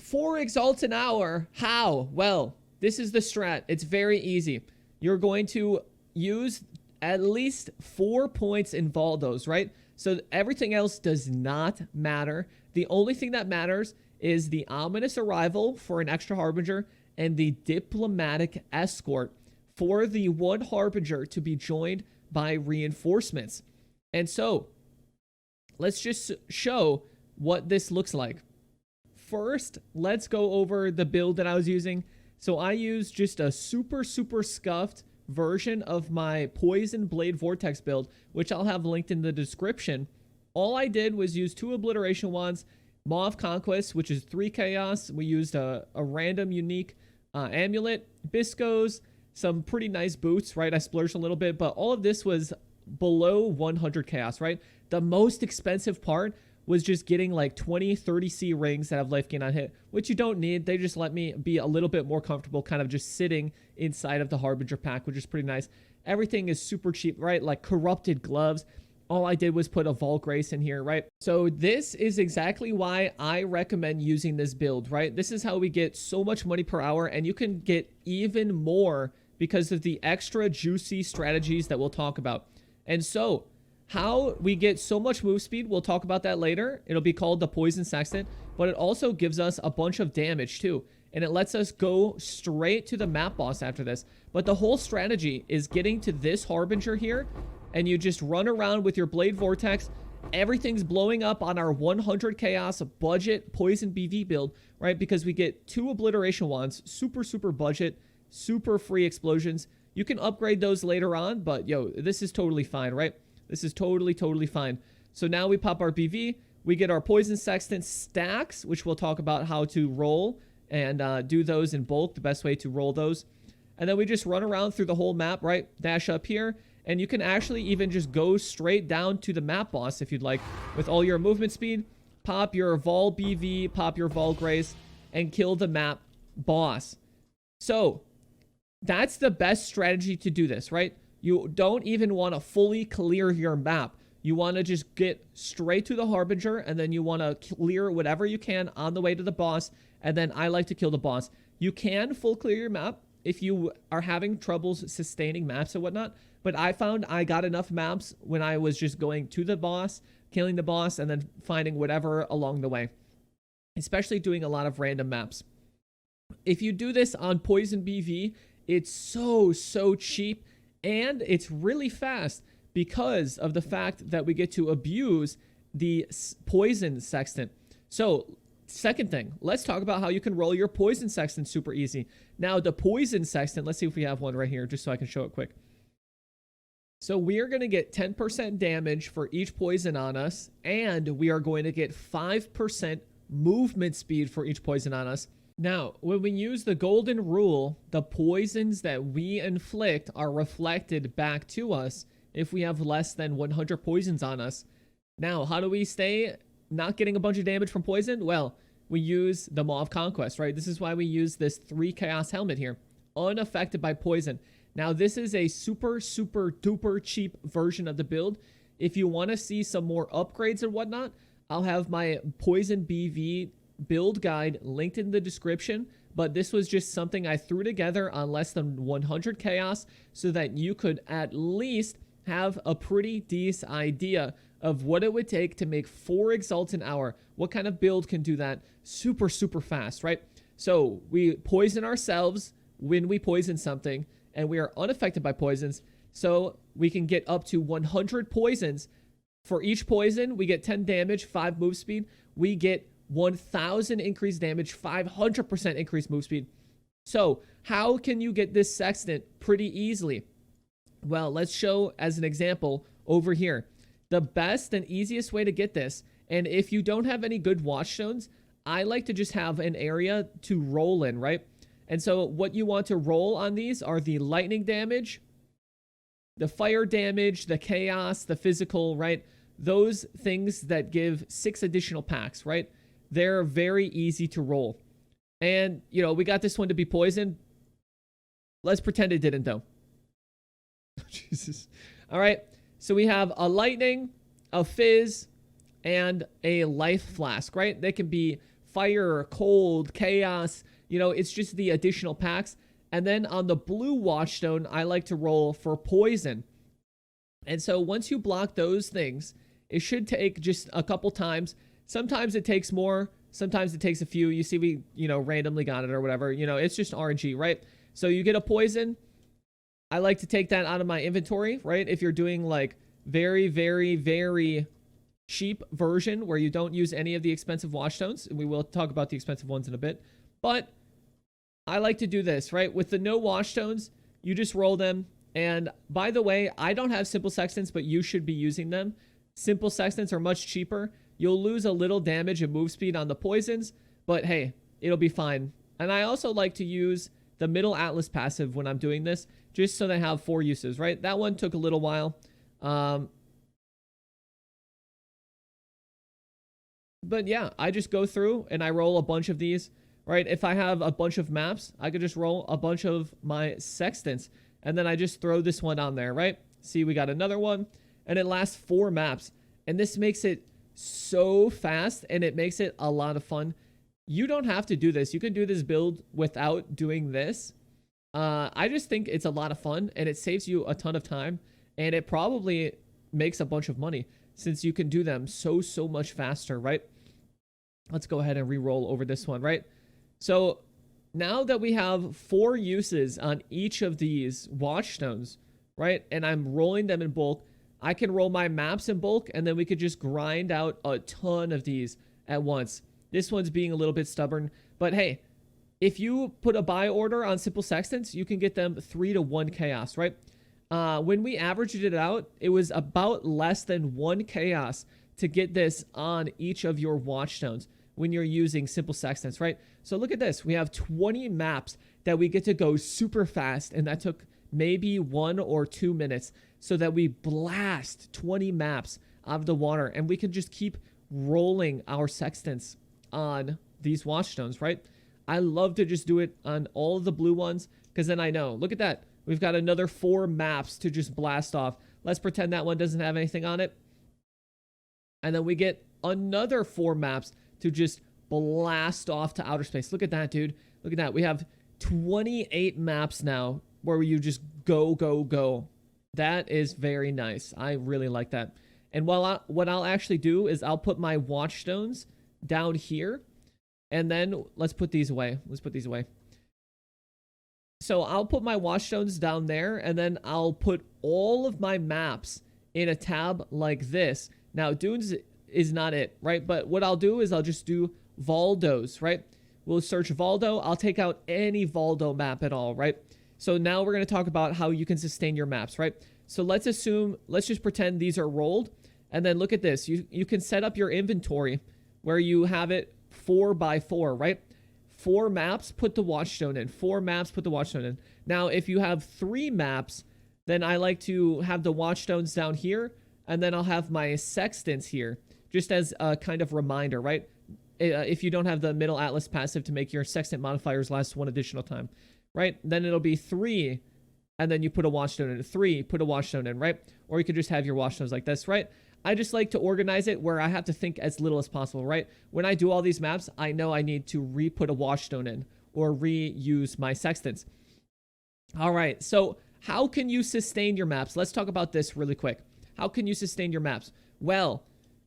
4 Exalts an hour. How? Well, this is the strat. It's very easy. You're going to use at least 4 points in Valdo'S, right? So everything else does not matter. The only thing that matters is the ominous arrival for an extra Harbinger and the diplomatic escort for the one Harbinger to be joined by reinforcements. And so let's just show what this looks like. First, let's go over the build that I was using. So I used just a super scuffed version of my Poison Blade Vortex build, which I'll have linked in the description. All I did was use 2 Obliteration Wands, Maw of Conquest, which is 3 Chaos. We used a random unique amulet, Biscos, some pretty nice boots, right? I splurged a little bit, but all of this was below 100 Chaos, right? The most expensive part was just getting like 20, 30 C rings that have life gain on hit, which you don't need. They just let me be a little bit more comfortable kind of just sitting inside of the Harbinger pack, which is pretty nice. Everything is super cheap, right? Like corrupted gloves. All I did was put a Vol Grace in here, right? So this is exactly why I recommend using this build, right? This is how we get so much money per hour, and you can get even more because of the extra juicy strategies that we'll talk about. And so how we get so much move speed, we'll talk about that later. It'll be called the Poison Sextant, but it also gives us a bunch of damage too. And it lets us go straight to the map boss after this. But the whole strategy is getting to this Harbinger here, and you just run around with your Blade Vortex. Everything's blowing up on our 100 Chaos budget Poison BV build, right? Because we get 2 Obliteration Wands, super budget, super free explosions. You can upgrade those later on, but yo, this is totally fine, right? This is totally fine. So now we pop our BV. We get our Poison Sextant stacks, which we'll talk about how to roll and do those in bulk, the best way to roll those. And then we just run around through the whole map, right? Dash up here. And you can actually even just go straight down to the map boss if you'd like. With all your movement speed, pop your Vol BV, pop your Vol Grace, and kill the map boss. So that's the best strategy to do this, right? You don't even want to fully clear your map. You want to just get straight to the Harbinger, and then you want to clear whatever you can on the way to the boss, and then I like to kill the boss. You can full clear your map if you are having troubles sustaining maps and whatnot, but I found I got enough maps when I was just going to the boss, killing the boss, and then finding whatever along the way, especially doing a lot of random maps. If you do this on Poison BV, it's so cheap, and it's really fast because of the fact that we get to abuse the Poison Sextant. So, second thing, let's talk about how you can roll your Poison Sextant super easy. Now, the Poison Sextant, let's see if we have one right here, just so I can show it quick. So, we are going to get 10% damage for each poison on us, and we are going to get 5% movement speed for each poison on us. Now, when we use the golden rule, the poisons that we inflict are reflected back to us if we have less than 100 poisons on us. Now, how do we stay not getting a bunch of damage from poison? Well, we use the Maw of Conquest, right? This is why we use this 3 Chaos helmet here, unaffected by poison. Now, this is a super duper cheap version of the build. If you want to see some more upgrades and whatnot, I'll have my Poison BV build guide linked in the description, but this was just something I threw together on less than 100 Chaos so that you could at least have a pretty decent idea of what it would take to make 4 Exalts an hour. What kind of build can do that super fast, right? So we poison ourselves when we poison something, and we are unaffected by poisons, so we can get up to 100 poisons. For each poison, we get 10 damage, 5 move speed. We get 1,000 increased damage, 500% increased move speed. So how can you get this sextant pretty easily? Well, let's show as an example over here. The best and easiest way to get this, and if you don't have any good watchstones, I like to just have an area to roll in, right? And so what you want to roll on these are the lightning damage, the fire damage, the chaos, the physical, right? Those things that give 6 additional packs, right? They're very easy to roll. And, you know, we got this one to be poisoned. Let's pretend it didn't, though. Jesus. All right. So we have a lightning, a fizz, and a life flask, right? They can be fire, cold, chaos. You know, it's just the additional packs. And then on the blue watchstone, I like to roll for poison. And so once you block those things, it should take just a couple times. Sometimes it takes more. Sometimes it takes a few. You see we, you know, randomly got it or whatever. You know, it's just RNG, right? So you get a poison. I like to take that out of my inventory, right? If you're doing like very, very, very cheap version where you don't use any of the expensive watchstones. And we will talk about the expensive ones in a bit. But I like to do this, right? With the no watchstones, you just roll them. And by the way, I don't have simple sextants, but you should be using them. Simple sextants are much cheaper. You'll lose a little damage and move speed on the poisons, but hey, it'll be fine. And I also like to use the middle atlas passive when I'm doing this, just so they have 4 uses, right? That one took a little while. But yeah, I just go through and I roll a bunch of these, right? If I have a bunch of maps, I could just roll a bunch of my sextants. And then I just throw this one on there, right? See, we got another one. And it lasts 4 maps. And this makes it so fast, and it makes it a lot of fun. You don't have to do this. You can do this build without doing this. I just think it's a lot of fun, and it saves you a ton of time. And it probably makes a bunch of money, since you can do them so much faster, right? Let's go ahead and re-roll over this one, right? So now that we have 4 uses on each of these watchstones, right? And I'm rolling them in bulk, I can roll my maps in bulk, and then we could just grind out a ton of these at once. This one's being a little bit stubborn, but hey, if you put a buy order on simple sextants, you can get them 3 to 1 chaos, right? When we averaged it out, it was about less than 1 chaos to get this on each of your watchstones when you're using simple sextants, right? So look at this. We have 20 maps that we get to go super fast, and that took maybe 1 or 2 minutes, so that we blast 20 maps out of the water, and we can just keep rolling our sextants on these watchstones, right? I love to just do it on all of the blue ones, because then I know, look at that. We've got another 4 maps to just blast off. Let's pretend that one doesn't have anything on it. And then we get another 4 maps to just blast off to outer space. Look at that, dude. Look at that. We have 28 maps now where you just go, go, go. That is very nice. I really like that. And what I'll actually do is I'll put my watchstones down here. And then let's put these away. Let's put these away. So I'll put my watchstones down there, and then I'll put all of my maps in a tab like this. Now, Dunes is not it, right? But what I'll do is I'll just do Valdo'S, right? We'll search Valdo. I'll take out any Valdo map at all, right? So now we're going to talk about how you can sustain your maps, right? So let's just pretend these are rolled. And then look at this. You can set up your inventory where you have it 4 by 4, right? 4 maps, put the watchstone in. 4 maps, put the watchstone in. Now, if you have 3 maps, then I like to have the watchstones down here, and then I'll have my sextants here, just as a kind of reminder, right? If you don't have the middle atlas passive to make your sextant modifiers last 1 additional time, right? Then it'll be 3, and then you put a watchstone in. 3, put a watchstone in, right? Or you could just have your watchstones like this, right? I just like to organize it where I have to think as little as possible, right? When I do all these maps, I know I need to re-put a watchstone in or reuse my sextants. All right, so how can you sustain your maps? Let's talk about this really quick. How can you sustain your maps? Well,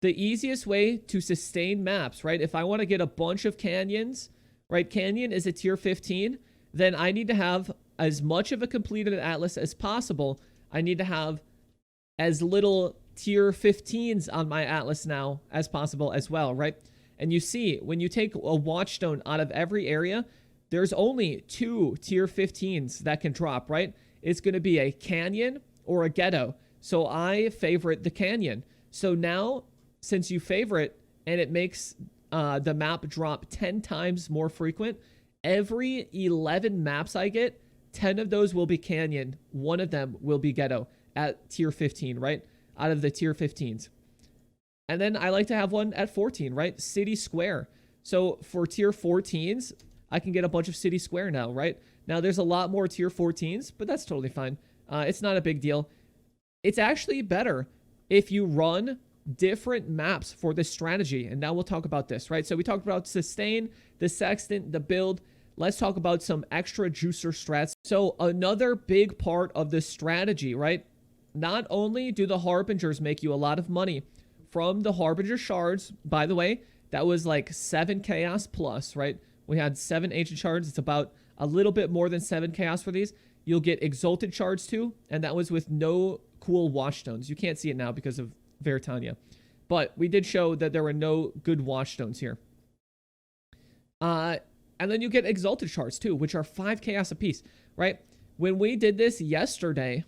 the easiest way to sustain maps, right? If I want to get a bunch of canyons, right? Canyon is a tier 15. Then I need to have as much of a completed atlas as possible. I need to have as little tier 15s on my atlas now as possible as well, right? And you see, when you take a watchstone out of every area, there's only 2 tier 15s that can drop, right? It's going to be a canyon or a ghetto. So I favorite the canyon. So now, since you favorite and it makes the map drop 10 times more frequent, every 11 maps I get, 10 of those will be canyon. 1 of them will be ghetto at tier 15, right? Out of the tier 15s. And then I like to have one at 14, right? City Square. So for tier 14s, I can get a bunch of City Square now, right? Now there's a lot more tier 14s, but that's totally fine. It's not a big deal. It's actually better if you run different maps for this strategy. And now we'll talk about this, right? So we talked about sustain, the sextant, the build. Let's talk about some extra juicer strats. So another big part of this strategy, right? Not only do the Harbingers make you a lot of money from the Harbinger shards, by the way, that was like 7 chaos plus, right? We had 7 ancient shards. It's about a little bit more than 7 chaos for these. You'll get exalted shards too, and that was with no cool watchstones. You can't see it now because of Veritania, but we did show that there were no good watchstones here. And then you get exalted shards too, which are 5 chaos apiece, right? When we did this yesterday,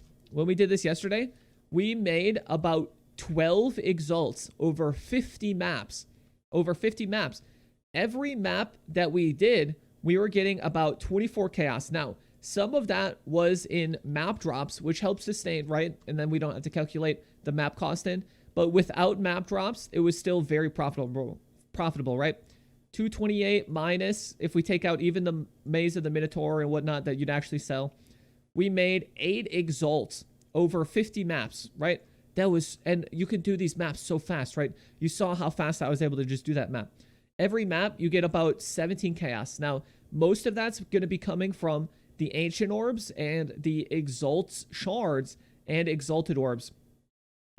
we made about 12 exalts over 50 maps. Every map that we did, we were getting about 24 chaos. Now, some of that was in map drops, which helps sustain, right? And then we don't have to calculate the map cost in. But without map drops, it was still very profitable, right? 228 minus, if we take out even the Maze of the Minotaur and whatnot that you'd actually sell, we made 8 exalts over 50 maps, right? That was, and you can do these maps so fast, right? You saw how fast I was able to just do that map. Every map, you get about 17 chaos. Now, most of that's going to be coming from the ancient orbs and the exalts shards and exalted orbs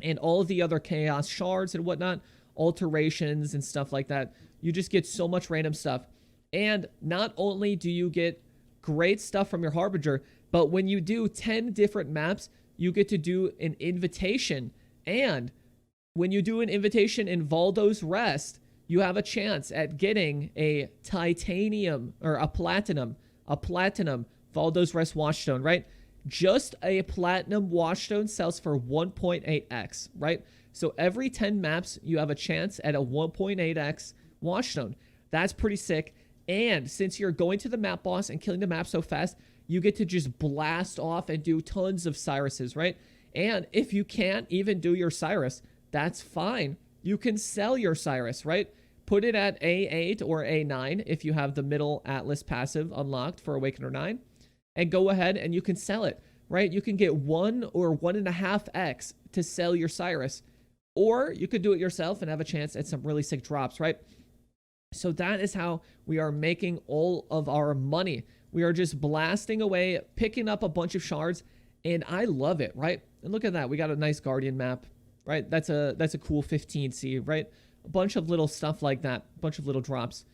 and all of the other chaos shards and whatnot, alterations and stuff like that. You just get so much random stuff. And not only do you get great stuff from your Harbinger, but when you do 10 different maps, you get to do an invitation. And when you do an invitation in Valdo'S Rest, you have a chance at getting a titanium or a platinum Valdo'S Rest watchstone, right? Just a platinum watchstone sells for 1.8x, right? So every 10 maps, you have a chance at a 1.8x watchstone. That's pretty sick. And since you're going to the map boss and killing the map so fast, you get to just blast off and do tons of Cyruses, right? And if you can't even do your Cyrus, that's fine. You can sell your Cyrus, right? Put it at A8 or A9 if you have the middle Atlas passive unlocked for Awakener 9. And go ahead and you can sell it, right? You can get 1 or 1.5x to sell your Cyrus. Or you could do it yourself and have a chance at some really sick drops, right? So that is how we are making all of our money. We are just blasting away, picking up a bunch of shards, and I love it, right? And look at that. We got a nice Guardian map, right? That's a cool 15C, right? A bunch of little stuff like that, a bunch of little drops.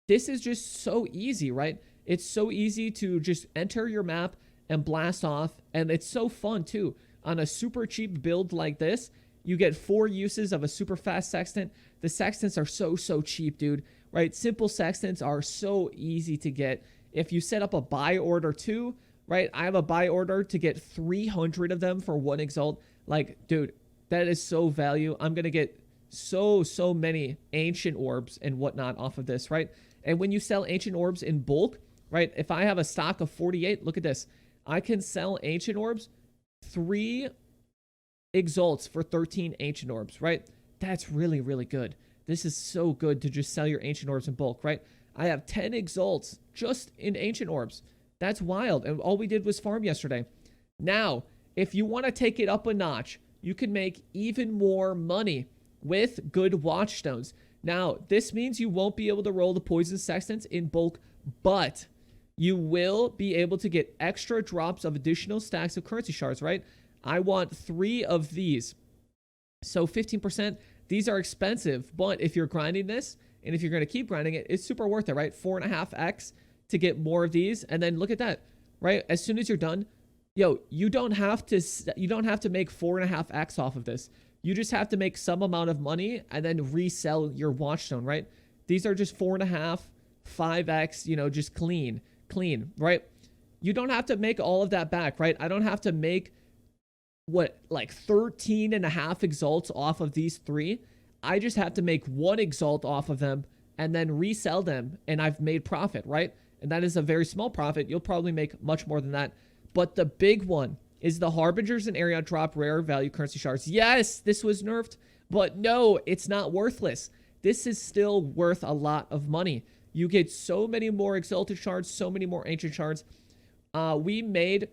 This is just so easy, right? It's so easy to just enter your map and blast off, and it's so fun too. On a super cheap build like this, you get 4 uses of a super fast sextant. The sextants are so cheap, dude, right? Simple sextants are so easy to get. If you set up a buy order too, right? I have a buy order to get 300 of them for 1 exalt. Like, dude, that is so value. I'm going to get so many ancient orbs and whatnot off of this, right? And when you sell ancient orbs in bulk, right? If I have a stock of 48, look at this. I can sell ancient orbs, 3 exalts for 13 ancient orbs, right? That's really good. This is so good to just sell your ancient orbs in bulk, right? I have 10 exalts just in ancient orbs. That's wild. And all we did was farm yesterday. Now, if you want to take it up a notch, you can make even more money with good watchstones. Now, this means you won't be able to roll the poison sextants in bulk, but you will be able to get extra drops of additional stacks of currency shards, right? I want 3 of these. So 15%, these are expensive, but if you're grinding this, and if you're going to keep grinding it, it's super worth it, right? 4.5x to get more of these. And then look at that, right? As soon as you're done, yo, you don't have to make 4.5x off of this. You just have to make some amount of money and then resell your watchstone, right? These are just 4.5, 5x, you know, just clean, right? You don't have to make all of that back, right? I don't have to make what, like 13.5 exalts off of these 3. I just have to make 1 exalt off of them and then resell them, and I've made profit, right? And that is a very small profit. You'll probably make much more than that. But the big one is the Harbingers and area drop rare value currency shards. Yes, this was nerfed, but no, it's not worthless. This is still worth a lot of money. You get so many more exalted shards, so many more ancient shards. We made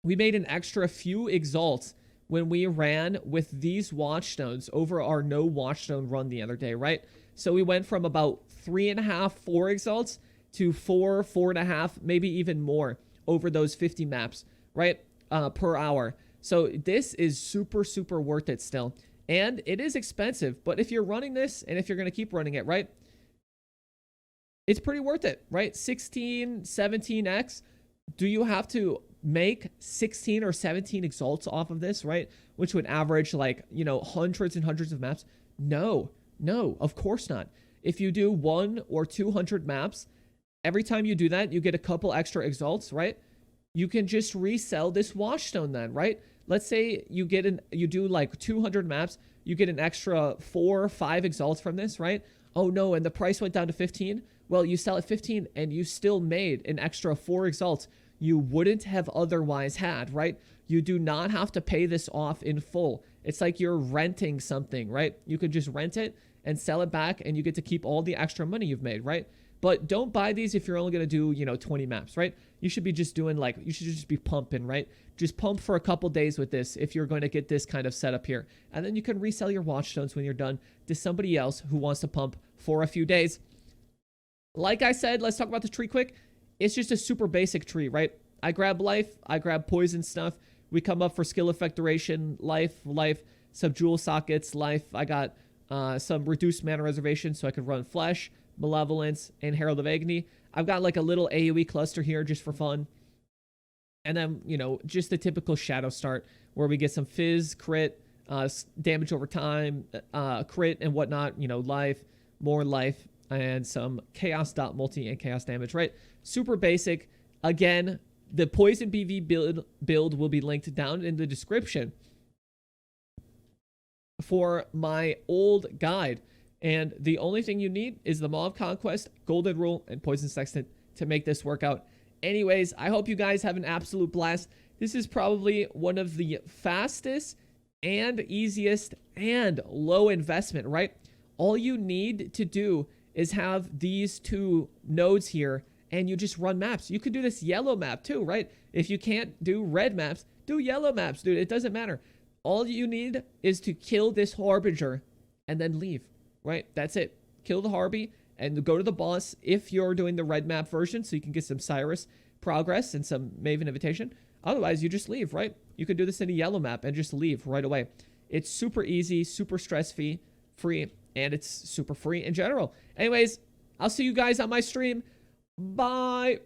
an extra few exalts when we ran with these watchstones over our no watchstone run the other day, right? So we went from about 3.5, 4 exalts to 4, 4.5, maybe even more over those 50 maps, right? Per hour. So this is super, super worth it still. And it is expensive, but if you're running this and if you're going to keep running it, right? It's pretty worth it, right? 16, 17x. Do you have to make 16 or 17 exalts off of this, right? Which would average like, you know, hundreds and hundreds of maps. No, of course not. If you do 100 or 200 maps, every time you do that, you get a couple extra exalts, right? You can just resell this watchstone then, right? Let's say you do like 200 maps, you get an extra 4 or 5 exalts from this, right? Oh no, and the price went down to 15. Well, you sell at 15 and you still made an extra 4 exalts you wouldn't have otherwise had, right? You do not have to pay this off in full. It's like you're renting something, right? You could just rent it and sell it back and you get to keep all the extra money you've made, right? But don't buy these if you're only going to do, you know, 20 maps, right? You should be just doing like, you should just be pumping, right? Just pump for a couple days with this if you're going to get this kind of setup here. And then you can resell your watchstones when you're done to somebody else who wants to pump for a few days. Like I said, let's talk about the tree quick. It's just a super basic tree, right? I grab life, I grab poison stuff. We come up for skill effect duration, life, subjewel sockets, life. I got some reduced mana reservation so I could run flesh, malevolence, and Herald of Agony. I've got like a little AoE cluster here just for fun. And then, you know, just the typical shadow start where we get some fizz, crit, damage over time, crit and whatnot, you know, life, more life, and some chaos dot multi and chaos damage, right? Super basic. Again, the poison BV build will be linked down in the description for my old guide. And the only thing you need is the Maw of Conquest, Golden Rule, and Poison Sextant to make this work out. Anyways, I hope you guys have an absolute blast. This is probably one of the fastest and easiest and low investment, right? All you need to do is have these 2 nodes here and you just run maps. You could do this yellow map too, right? If you can't do red maps, do yellow maps, dude. It doesn't matter. All you need is to kill this Harbinger and then leave, right? That's it. Kill the Harby and go to the boss if you're doing the red map version so you can get some Cyrus progress and some Maven invitation. Otherwise, you just leave, right? You could do this in a yellow map and just leave right away. It's super easy, super stress-free, and it's super free in general. Anyways, I'll see you guys on my stream. Bye.